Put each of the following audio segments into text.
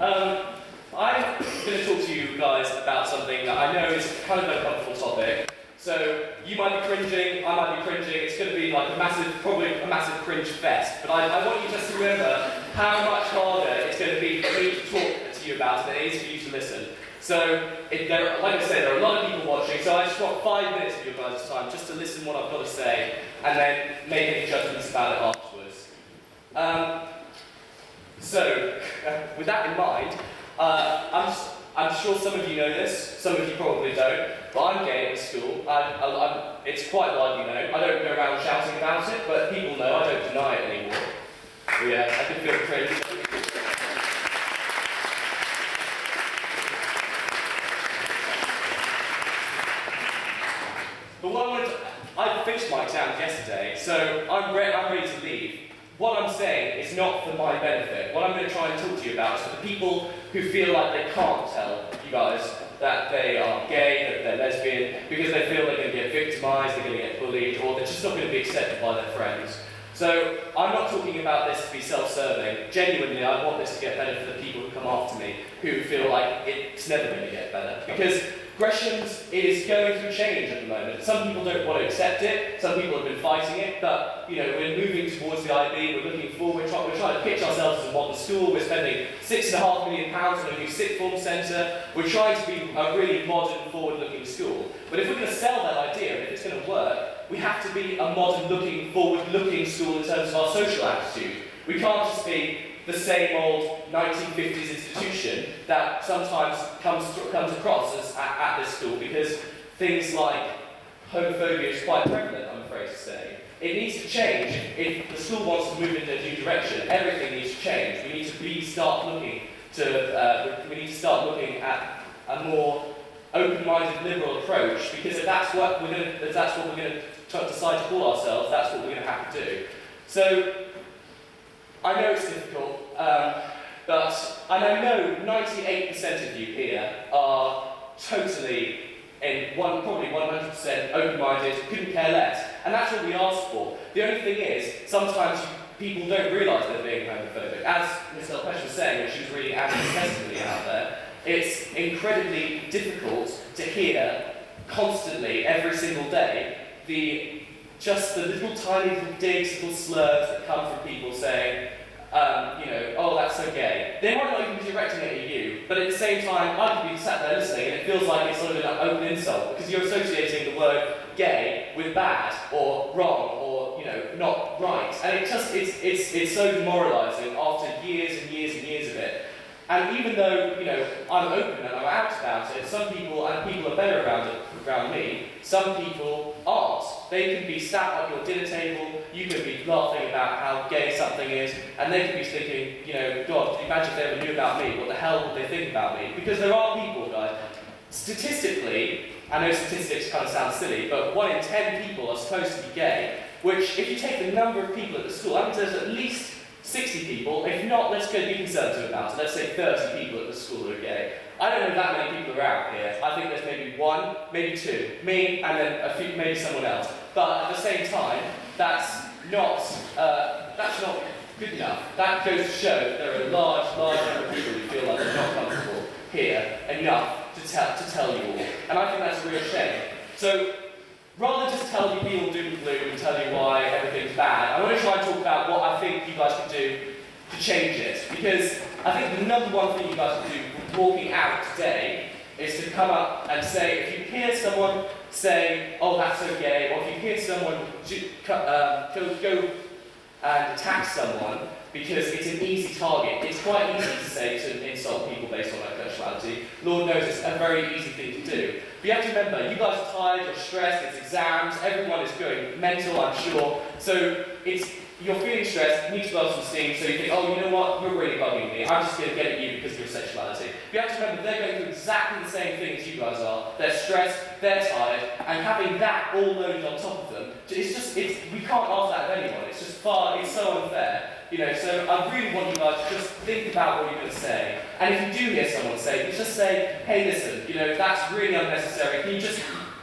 I'm going to talk to you guys about something that I know is kind of an uncomfortable topic. So you might be cringing, I might be cringing. It's going to be like probably a massive cringe fest. But I want you just to remember how much harder it's going to be for me to talk to you about it than it is for you to listen. So, like I said, there are a lot of people watching, so I just want 5 minutes of your guys' time just to listen to what I've got to say, and then make any judgments about it afterwards. With that in mind, I'm sure some of you know this, some of you probably don't, but I'm gay at school. It's quite widely known. I don't go around shouting about it, but people know. I don't deny it anymore. But yeah, I can feel cringe. But I finished my exams yesterday, so I'm ready to leave. What I'm saying is not for my benefit. What I'm going to try and talk to you about is for the people who feel like they can't tell you guys that they are gay, that they're lesbian, because they feel they're going to get victimised, they're going to get bullied, or they're just not going to be accepted by their friends. So I'm not talking about this to be self-serving. Genuinely, I want this to get better for the people who come after me, who feel like it's never going to get better. Because Greshams is going through change at the moment. Some people don't want to accept it, some people have been fighting it, but we're moving towards the IB, we're looking forward, we're trying to pitch ourselves as a modern school, we're spending £6.5 million on a new sixth form centre, we're trying to be a really modern, forward-looking school. But if we're going to sell that idea, and if it's going to work, we have to be a modern-looking, forward-looking school in terms of our social attitude. We can't just be the same old 1950s institution that sometimes comes across as at this school, because things like homophobia is quite prevalent, I'm afraid to say. It needs to change. If the school wants to move in a new direction, everything needs to change. We need to start looking at a more open-minded, liberal approach, because if that's what we're going to decide to call ourselves, that's what we're going to have to do. So, I know it's difficult, but I know 98% of you here are totally, probably 100% open-minded, couldn't care less, and that's what we ask for. The only thing is, sometimes people don't realise they're being homophobic. As Ms. Delpesh was saying when she was reading Andy's testimony out there, it's incredibly difficult to hear constantly, every single day, the little tiny little digs, little slurs that come from people saying, oh, that's so gay. They might not even be directing it at you, but at the same time, I could be sat there listening and it feels like it's sort of an open insult, because you're associating the word gay with bad, or wrong, or, not right. And it's so demoralising after years and years and years of it. And even though, I'm open and I'm out about it, some people are better around me, some people aren't. They can be sat at your dinner table, you can be laughing about how gay something is, and they can be thinking, God, can you imagine if they ever knew about me? What the hell would they think about me? Because there are people, guys, statistically, I know statistics kind of sound silly, but 1 in 10 people are supposed to be gay, which, if you take the number of people at the school, that means there's at least 60 people, if not, let's go be conservative about it, let's say 30 people at the school who are gay. I don't know that many people are out here. I think there's maybe 1, maybe 2, me, and then a few, maybe someone else. But at the same time, that's not good enough. That goes to show that there are a large number of people who feel like they're not comfortable here enough to tell you all. And I think that's a real shame. So, rather than just tell you people doom and gloom and tell you why everything's bad, I want to try and talk about what I think you guys can do to change it. Because I think the number one thing you guys can do walking out today is to come up and say, if you hear someone say, oh, that's so gay, or if you hear someone go and attack someone because it's an easy target. It's quite easy to say to insult people based on their sexuality. Lord knows it's a very easy thing to do. But you have to remember, you guys are tired, you're stressed, it's exams, everyone is going mental, I'm sure. So you're feeling stressed, you need to develop some steam, so you think, oh, you know what, you're really bugging me, I'm just going to get at you because of your sexuality. But you have to remember, they're going through exactly the same thing as you guys are. They're stressed, they're tired, and having that all loaded on top of them, we can't ask that of anyone. It's so unfair. So I really want you guys to just think about what you're going to say. And if you do hear someone say, just say, hey, listen, that's really unnecessary. Can you just,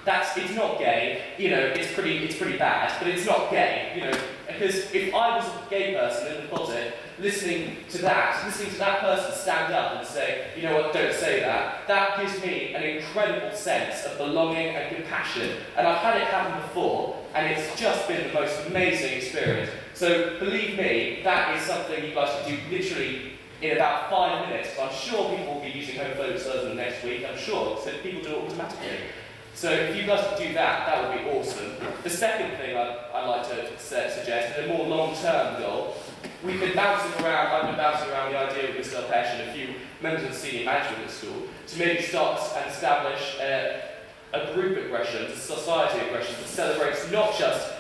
it's not gay, it's pretty bad, but it's not gay, Because if I was a gay person in the closet, listening to that person stand up and say, you know what, don't say that, that gives me an incredible sense of belonging and compassion. And I've had it happen before, and it's just been the most amazing experience. So believe me, that is something you guys can do literally in about 5 minutes. I'm sure people will be using homophobic slurs in the next week, I'm sure, so people do it automatically. So if you guys could do that, that would be awesome. The second thing I'd like to suggest, and a more long-term goal, I've been bouncing around the idea with Mr. Pesh and a few members of the senior management at school to maybe start and establish a group aggression, a society aggression that celebrates not just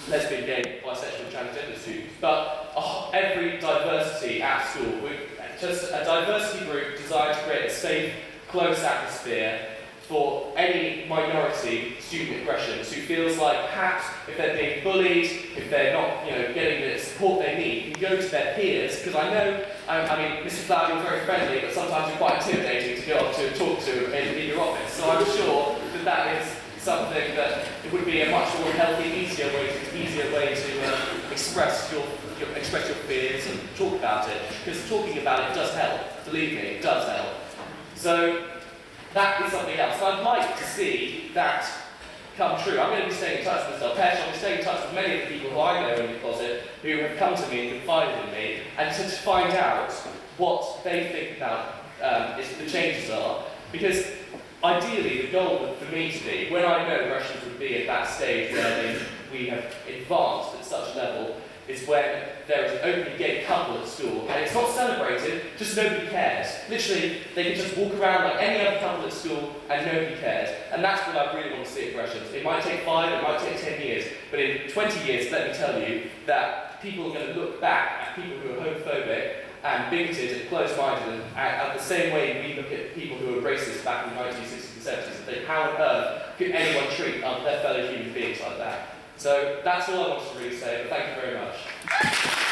lesbian, gay, bisexual, transgender students, but every diversity at school. Just a diversity group designed to create a safe, close atmosphere for any minority student aggressions who feels like perhaps if they're being bullied, if they're not getting the support they need, can go to their peers, because I know, I mean, Mr. Flower, you're very friendly, but sometimes you're quite intimidating to go up to and talk to in your office, so I'm sure that that is something that it would be a much more healthy, easier way to express your fears and talk about it, because talking about it does help, believe me, it does help. So that is something else. So I'd like to see that come true. I'm going to be staying in touch with Mr. Pesh. I'll be staying in touch with many of the people who I know in the closet who have come to me and confided in me, and to find out what they think about the changes are. Because ideally, the goal would, for me to be, when I know Russians would be at that stage where we have advanced at such a level, is when there is an openly gay couple at school, and it's not celebrated, just nobody cares. Literally, they can just walk around like any other couple at school, and nobody cares. And that's what I really want to see at Russians. It might take 5, it might take 10 years, but in 20 years, let me tell you, that people are going to look back at people who are homophobic and bigoted and closed-minded, and the same way we look at people who were racist back in the 1960s and 70s, and think, how on earth could anyone treat their fellow human beings like that? So that's all I wanted to really say, but thank you very much.